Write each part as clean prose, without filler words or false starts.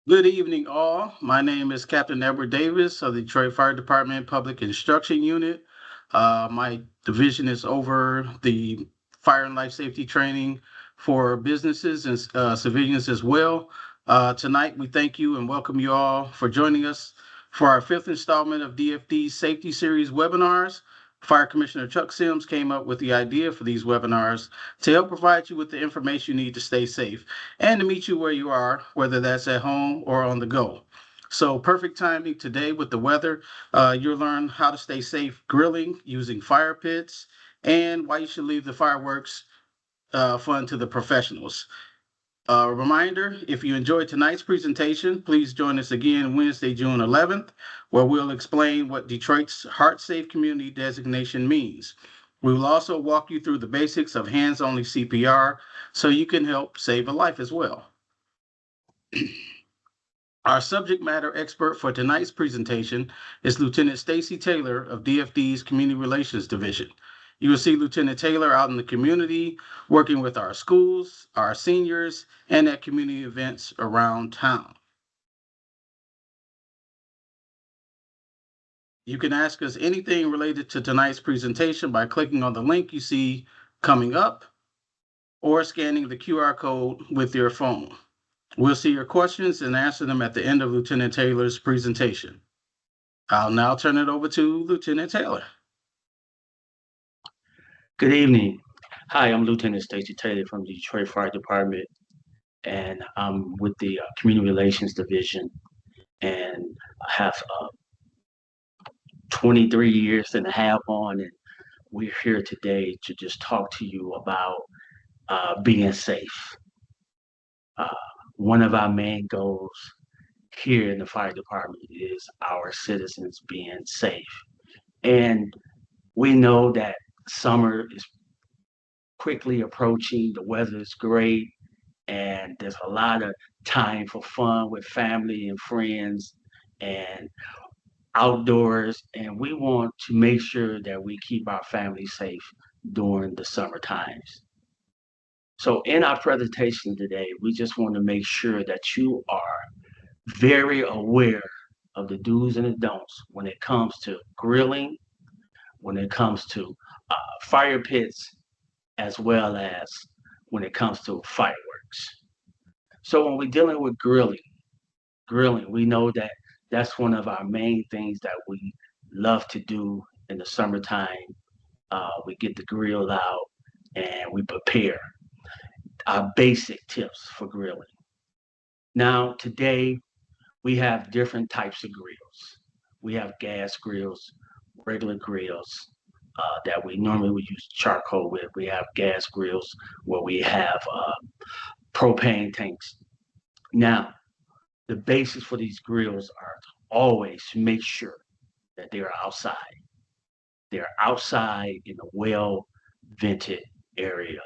Good evening, all. My name is Captain Edward Davis of the Detroit Fire Department Public Instruction Unit. My division is over the fire and life safety training for businesses and civilians as well. Tonight, we thank you and welcome you all for joining us for our fifth installment of DFD's Safety Series webinars. Fire Commissioner Chuck Sims came up with the idea for these webinars to help provide you with the information you need to stay safe and to meet you where you are, whether that's at home or on the go. So, perfect timing today with the weather. You'll learn how to stay safe grilling using fire pits and why you should leave the fireworks fun to the professionals. A reminder, if you enjoyed tonight's presentation, please join us again Wednesday, June 11th, where we'll explain what Detroit's Heart Safe Community designation means. We will also walk you through the basics of hands-only CPR so you can help save a life as well. Our subject matter expert for tonight's presentation is Lieutenant Stacy Taylor of DFD's Community Relations Division. You will see Lieutenant Taylor out in the community working with our schools, our seniors, and at community events around town. You can ask us anything related to tonight's presentation by clicking on the link you see coming up or scanning the QR code with your phone. We'll see your questions and answer them at the end of Lieutenant Taylor's presentation. I'll now turn it over to Lieutenant Taylor. Good evening. Hi, I'm Lieutenant Stacy Taylor from the Detroit Fire Department, and I'm with the Community Relations Division, and I have 23 years and a half on, and we're here today to just talk to you about being safe. One of our main goals here in the fire department is our citizens being safe. And we know that summer is quickly approaching, the weather is great, and there's a lot of time for fun with family and friends and outdoors. And we want to make sure that we keep our family safe during the summer times. So in our presentation today, we just want to make sure that you are very aware of the do's and the don'ts when it comes to grilling, when it comes to fire pits, as well as when it comes to fireworks. So when we're dealing with grilling, we know that that's one of our main things that we love to do in the summertime. We get the grill out and we prepare our basic tips for grilling. Now, today we have different types of grills. We have gas grills, regular grills that we normally would use charcoal with. We have gas grills where we have propane tanks. Now, the basis for these grills are always to make sure that they are outside. They're outside in a well vented area.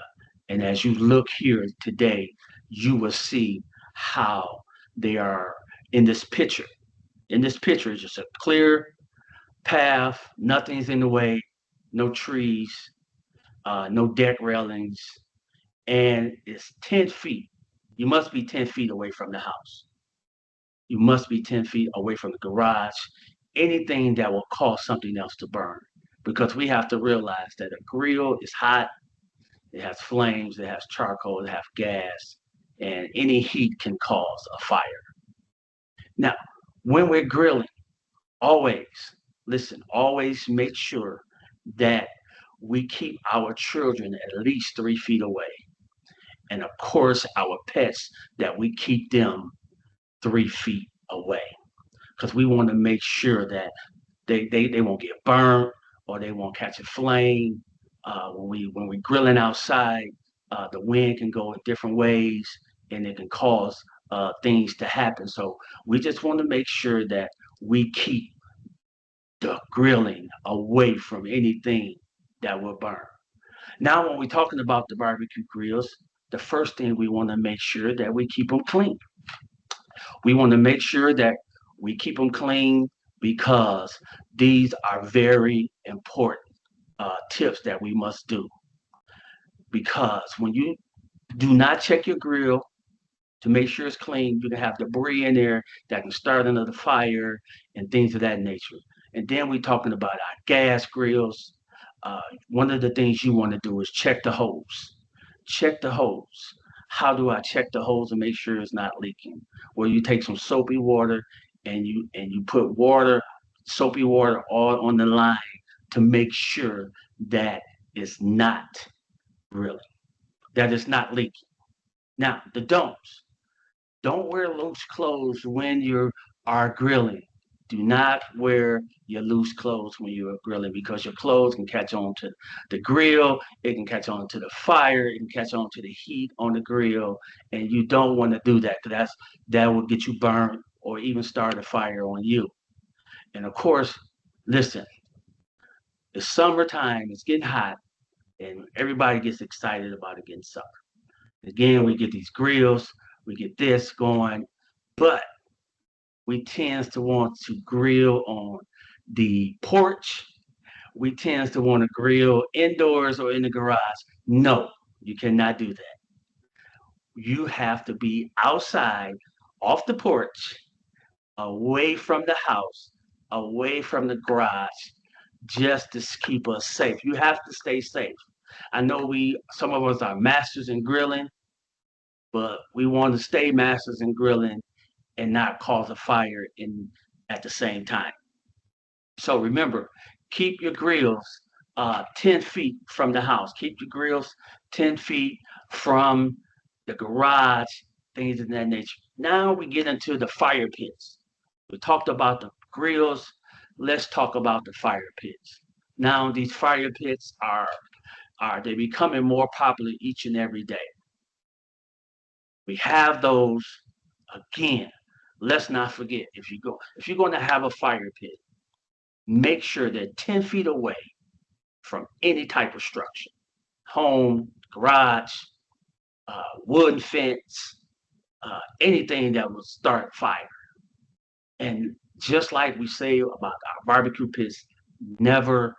And as you look here today, you will see how they are in this picture. In this picture, it's just a clear path, nothing's in the way, no trees, no deck railings, and it's 10 feet. You must be 10 feet away from the house. You must be 10 feet away from the garage, anything that will cause something else to burn. Because we have to realize that a grill is hot, it has flames, it has charcoal, it has gas, and any heat can cause a fire. Now, when we're grilling, always, listen, always make sure that we keep our children at least 3 feet away. And of course, our pets, that we keep them 3 feet away. Because we want to make sure that they won't get burned or they won't catch a flame. When we're grilling outside, the wind can go in different ways and it can cause things to happen. So we just want to make sure that we keep the grilling away from anything that will burn. Now, when we're talking about the barbecue grills, the first thing we want to make sure that we keep them clean. We want to make sure that we keep them clean because these are very important tips that we must do. Because when you do not check your grill to make sure it's clean. You can have debris in there that can start another fire and things of that nature. And then we're talking about our gas grills. One of the things you want to do is check the hose. Check the hose. How do I check the hose and make sure it's not leaking? Well, you take some soapy water and you put water, soapy water all on the line to make sure that it's not really, that it's not leaking. Now, the don'ts. Don't wear loose clothes when you are grilling. Do not wear your loose clothes when you are grilling because your clothes can catch on to the grill, it can catch on to the fire, it can catch on to the heat on the grill, and you don't want to do that because that will get you burned or even start a fire on you. And of course, listen, it's summertime, it's getting hot, and everybody gets excited about it getting summer. Again, we get these grills, we get this going, but we tend to want to grill on the porch. We tend to want to grill indoors or in the garage. No, you cannot do that. You have to be outside, off the porch, away from the house, away from the garage, just to keep us safe. You have to stay safe. I know some of us are masters in grilling, but we want to stay masters in grilling and not cause a fire at the same time. So remember, keep your grills 10 feet from the house. Keep your grills 10 feet from the garage, things of that nature. Now we get into the fire pits. We talked about the grills. Let's talk about the fire pits. Now these fire pits they becoming more popular each and every day. We have those again. Let's not forget if you're going to have a fire pit, make sure they're 10 feet away from any type of structure, home, garage, wooden fence, anything that will start fire. And just like we say about our barbecue pits, never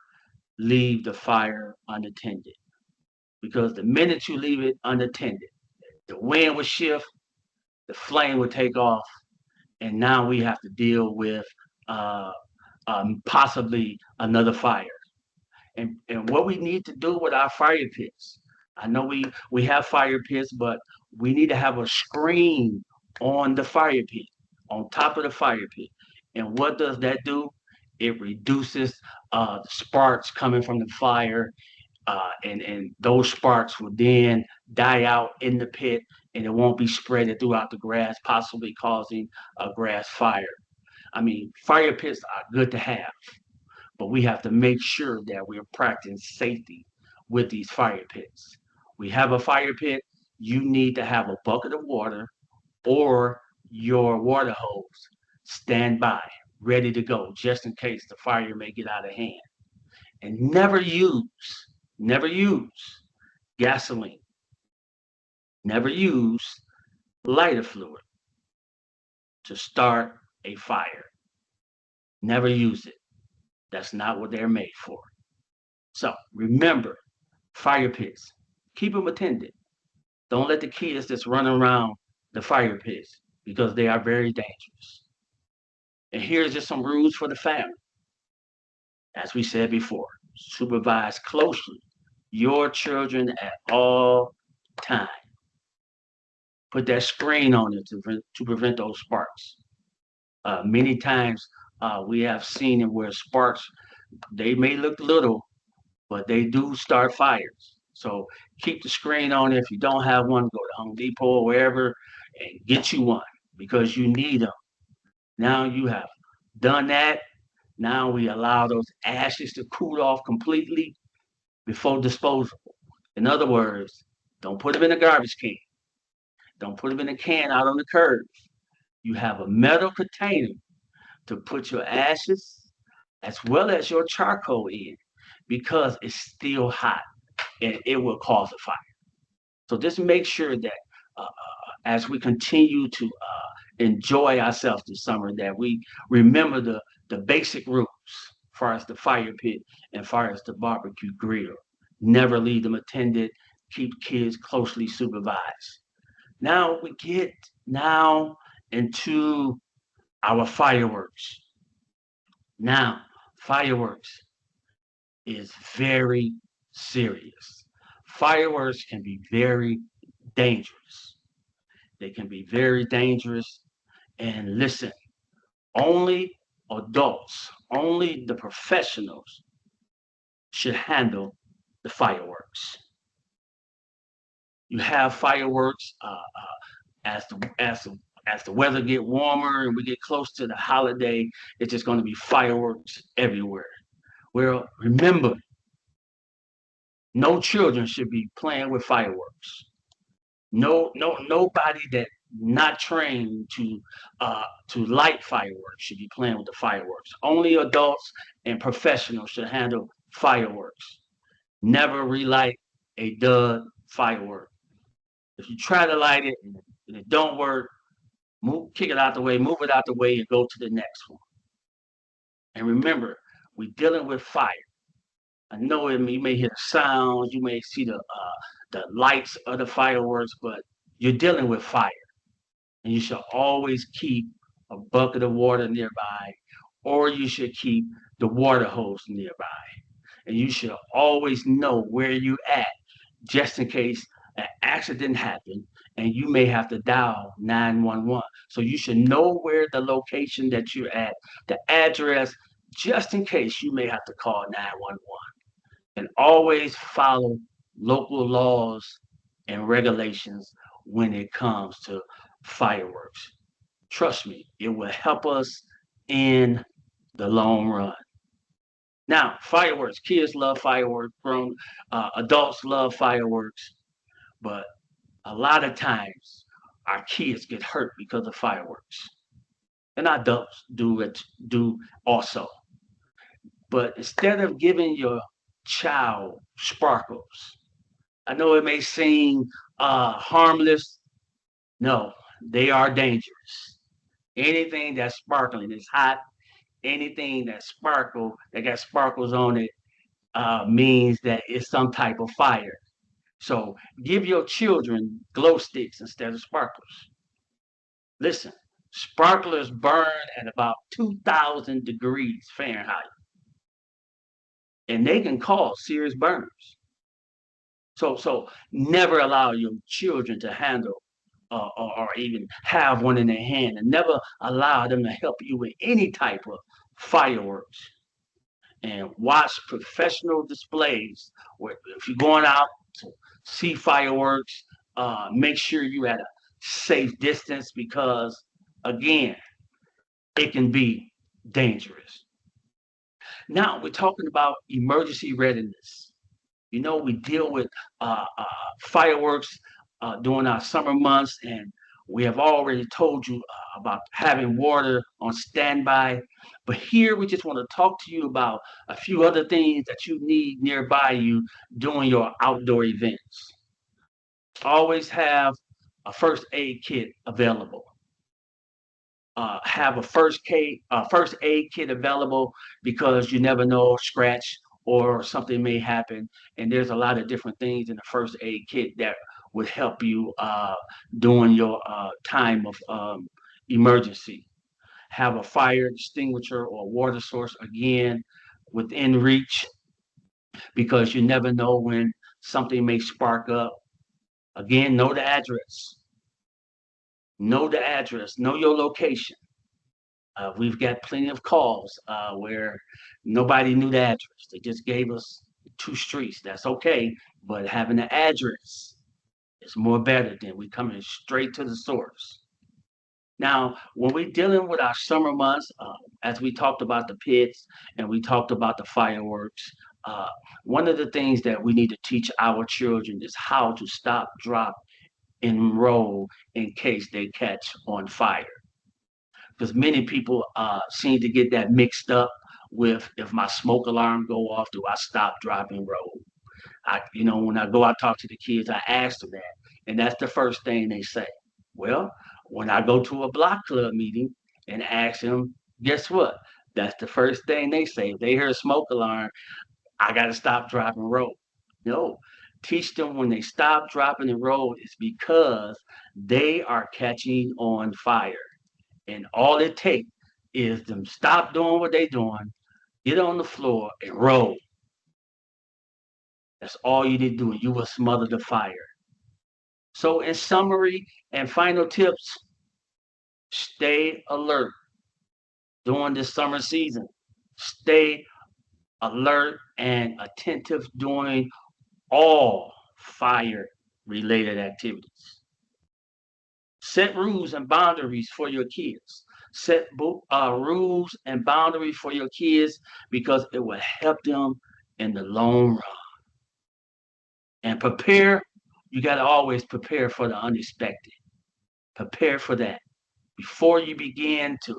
leave the fire unattended because the minute you leave it unattended, the wind will shift, the flame will take off, and now we have to deal with possibly another fire. And what we need to do with our fire pits, I know we have fire pits, but we need to have a screen on the fire pit, on top of the fire pit. And what does that do? It reduces the sparks coming from the fire, and those sparks will then die out in the pit, and it won't be spreaded throughout the grass, possibly causing a grass fire. I mean, fire pits are good to have, but we have to make sure that we're practicing safety with these fire pits. We have a fire pit, you need to have a bucket of water or your water hose stand by, ready to go, just in case the fire may get out of hand. And never use gasoline, never use lighter fluid to start a fire. Never use it. That's not what they're made for. So remember, fire pits, keep them attended. Don't let the kids just run around the fire pits because they are very dangerous. And here's just some rules for the family. As we said before, supervise closely your children at all times. Put that screen on it to prevent those sparks. Many times we have seen it where sparks, they may look little, but they do start fires. So keep the screen on. If you don't have one, go to Home Depot or wherever and get you one because you need them. Now you have done that. Now we allow those ashes to cool off completely before disposal. In other words, don't put them in a garbage can. Don't put them in a can out on the curb. You have a metal container to put your ashes as well as your charcoal in because it's still hot and it will cause a fire. So just make sure that as we continue to enjoy ourselves this summer, that we remember the basic rules as far as the fire pit and as far as the barbecue grill. Never leave them attended. Keep kids closely supervised. Now we get Now into our fireworks. Now, fireworks is very serious. Fireworks can be very dangerous. They can be very dangerous. And listen, only adults, only the professionals should handle the fireworks. You have fireworks as the weather get warmer and we get close to the holiday. It's just going to be fireworks everywhere. Well, remember, no children should be playing with fireworks. Nobody that not trained to light fireworks should be playing with the fireworks. Only adults and professionals should handle fireworks. Never relight a dud firework. If you try to light it and it don't work, kick it out the way, move it out the way, and go to the next one. And remember, we're dealing with fire. I know you may hear the sounds, you may see the lights of the fireworks, but you're dealing with fire. And you should always keep a bucket of water nearby, or you should keep the water hose nearby. And you should always know where you at, just in case an accident happened and you may have to dial 911. So you should know where the location that you're at, the address, just in case you may have to call 911. And always follow local laws and regulations when it comes to fireworks. Trust me, it will help us in the long run. Now, fireworks. Kids love fireworks. Grown adults love fireworks, but a lot of times our kids get hurt because of fireworks, and adults do also. But instead of giving your child sparkles, I know it may seem harmless. No, they are dangerous. Anything that's sparkling is hot. Anything that got sparkles on it means that it's some type of fire. So give your children glow sticks instead of sparklers. Listen, sparklers burn at about 2,000 degrees Fahrenheit, and they can cause serious burns. So never allow your children to handle or even have one in their hand, and never allow them to help you with any type of fireworks. And watch professional displays. Where if you're going out to see fireworks, make sure you're at a safe distance because, again, it can be dangerous. Now we're talking about emergency readiness. You know, we deal with fireworks during our summer months, and we have already told you about having water on standby. But here we just want to talk to you about a few other things that you need nearby you during your outdoor events. Always have a first aid kit available. Have a first aid kit available because you never know, scratch or something may happen. And there's a lot of different things in the first aid kit that would help you during your time of emergency. Have a fire extinguisher or water source again within reach because you never know when something may spark up. Again, know the address. Know the address. Know your location. We've got plenty of calls where nobody knew the address. They just gave us two streets. That's okay, but having an address is more better than we coming straight to the source. Now, when we're dealing with our summer months, as we talked about the pits and we talked about the fireworks, uh, one of the things that we need to teach our children is how to stop, drop, and roll in case they catch on fire. Because many people seem to get that mixed up with if my smoke alarm go off, do I stop, drop, and roll? When I go out talk to the kids, I ask them that, and that's the first thing they say. Well, when I go to a block club meeting and ask them, guess what? That's the first thing they say. If they hear a smoke alarm, I got to stop, drop, and roll. No, teach them when they stop, drop, and roll is because they are catching on fire. And all it takes is them stop doing what they're doing, get on the floor, and roll. That's all you need to do, and you will smother the fire. So, in summary and final tips, stay alert during this summer season. Stay alert and attentive during all fire related activities. Set rules and boundaries for your kids. Set rules and boundaries for your kids because it will help them in the long run. And prepare, you got to always prepare for the unexpected. Prepare for that. Before you begin to,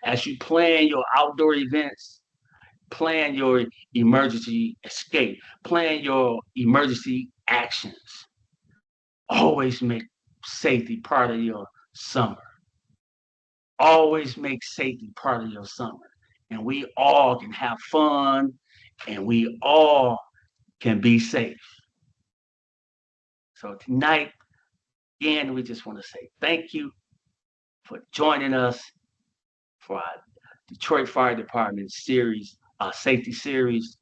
as you plan your outdoor events, plan your emergency escape, plan your emergency actions. Always make safety part of your summer. Always make safety part of your summer. And we all can have fun and we all can be safe. So tonight, again, we just want to say thank you for joining us for our Detroit Fire Department series, safety series.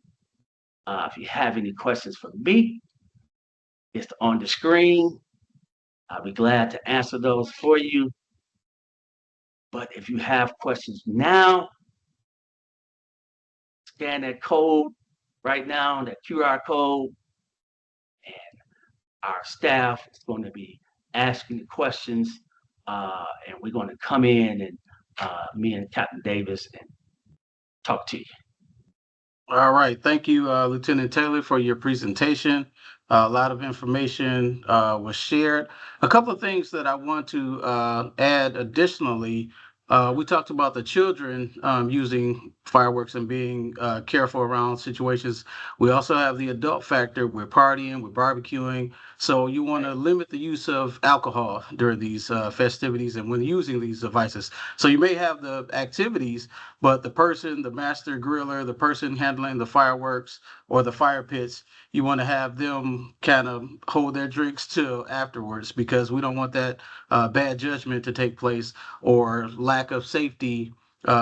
If you have any questions for me, it's on the screen. I'll be glad to answer those for you. But if you have questions now, scan that code right now, that QR code, and our staff is going to be asking the questions, and we're going to come in and me and Captain Davis and talk to you. All right. Thank you, Lieutenant Taylor, for your presentation. A lot of information was shared. A couple of things that I want to add additionally. We talked about the children using fireworks and being careful around situations. We also have the adult factor. We're partying, we're barbecuing. So you want to limit the use of alcohol during these festivities and when using these devices. So you may have the activities, but the person, the master griller, the person handling the fireworks or the fire pits, you want to have them kind of hold their drinks till afterwards because we don't want that bad judgment to take place or lack of safety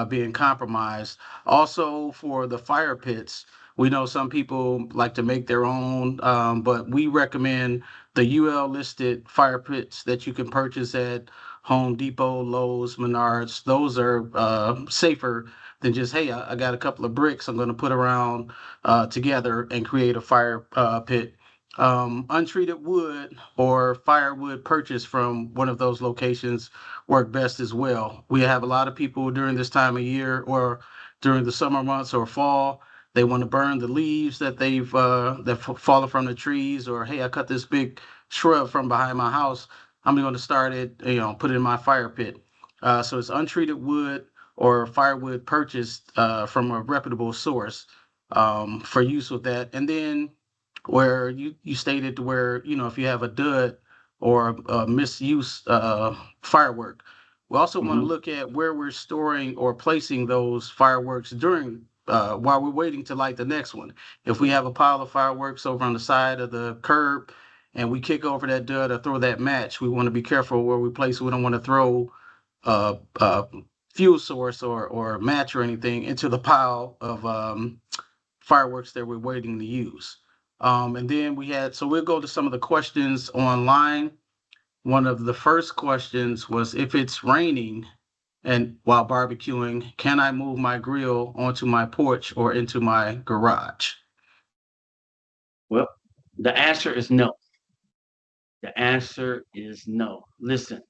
being compromised. Also, for the fire pits, we know some people like to make their own, but we recommend the UL listed fire pits that you can purchase at Home Depot, Lowe's, Menards. Those are safer than just, hey, I got a couple of bricks I'm going to put around together and create a fire pit. Untreated wood or firewood purchased from one of those locations work best as well. We have a lot of people during this time of year or during the summer months or fall. They want to burn the leaves that they've fallen from the trees, or hey, I cut this big shrub from behind my house. I'm going to start it, put it in my fire pit. So it's untreated wood or firewood purchased from a reputable source for use with that. And then where you stated where, if you have a dud or a misuse firework, we also want to look at where we're storing or placing those fireworks during while we're waiting to light the next one. If we have a pile of fireworks over on the side of the curb and we kick over that dud or throw that match, we want to be careful where we place it. We don't want to throw fuel source or match or anything into the pile of fireworks that we're waiting to use. And then we'll go to some of the questions online. One of the first questions was, if it's raining and while barbecuing, can I move my grill onto my porch or into my garage? Well, the answer is no. The answer is no. Listen,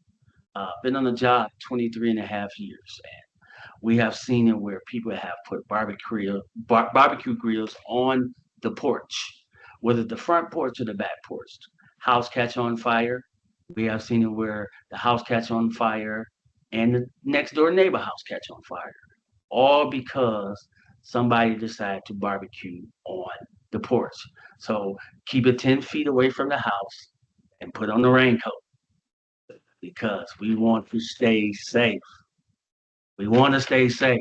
been on the job 23 and a half years, and we have seen it where people have put barbecue grills on the porch, whether the front porch or the back porch. House catch on fire. We have seen it where the house catch on fire and the next door neighbor house catch on fire, all because somebody decided to barbecue on the porch. So keep it 10 feet away from the house and put on the raincoat because we want to stay safe. We want to stay safe.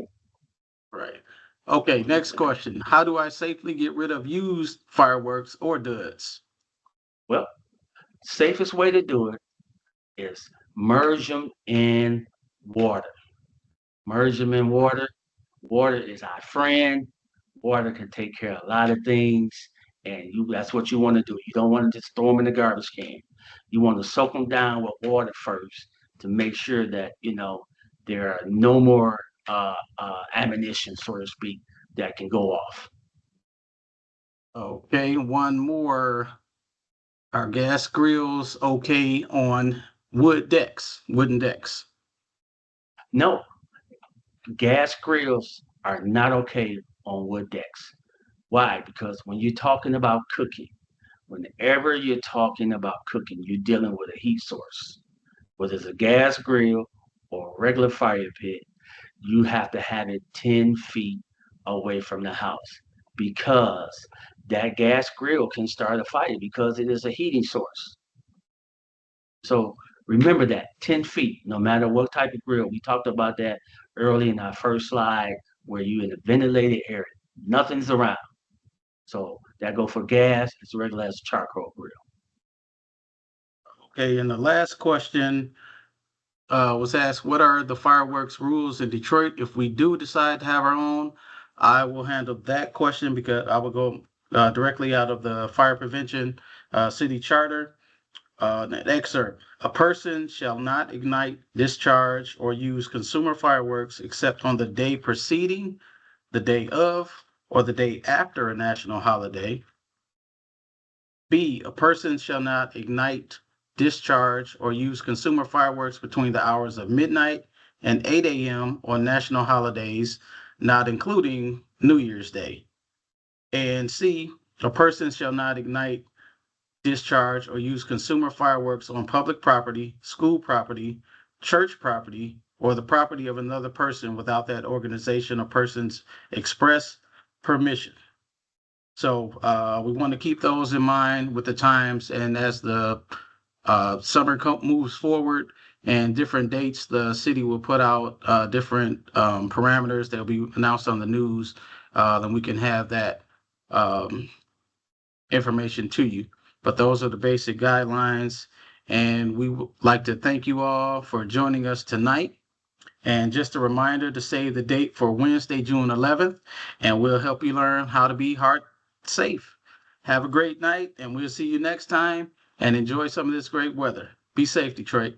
Right. Okay, next question. How do I safely get rid of used fireworks or duds? Well, safest way to do it is merge them in water. Merge them in water. Water is our friend. Water can take care of a lot of things, and that's what you want to do. You don't want to just throw them in the garbage can. You want to soak them down with water first to make sure that there are no more ammunition, so to speak, that can go off. Okay, one more. Are gas grills okay on wooden decks? No, gas grills are not okay on wood decks. Why? Because when you're talking about cooking, whenever you're talking about cooking, you're dealing with a heat source. Whether it's a gas grill or a regular fire pit, you have to have it 10 feet away from the house because that gas grill can start a fire because it is a heating source. So remember that 10 feet, no matter what type of grill. We talked about that early in our first slide where you're in a ventilated area. Nothing's around. So that go for gas as regular as a charcoal grill. Okay, and the last question was asked, what are the fireworks rules in Detroit if we do decide to have our own? I will handle that question because I will go directly out of the fire prevention city charter. An excerpt. A person shall not ignite, discharge, or use consumer fireworks except on the day preceding, the day of, or the day after a national holiday. B, a person shall not ignite, discharge, or use consumer fireworks between the hours of midnight and 8 a.m. on national holidays, not including New Year's Day. And C, a person shall not ignite, discharge, or use consumer fireworks on public property, school property, church property, or the property of another person without that organization or person's express permission. So we want to keep those in mind with the times, and as the summer moves forward and different dates, the city will put out different parameters that will be announced on the news. Then we can have that um, information to you. But those are the basic guidelines, and we would like to thank you all for joining us tonight. And just a reminder to save the date for Wednesday, June 11th, and we'll help you learn how to be heart safe. Have a great night, and we'll see you next time. And enjoy some of this great weather. Be safe, Detroit.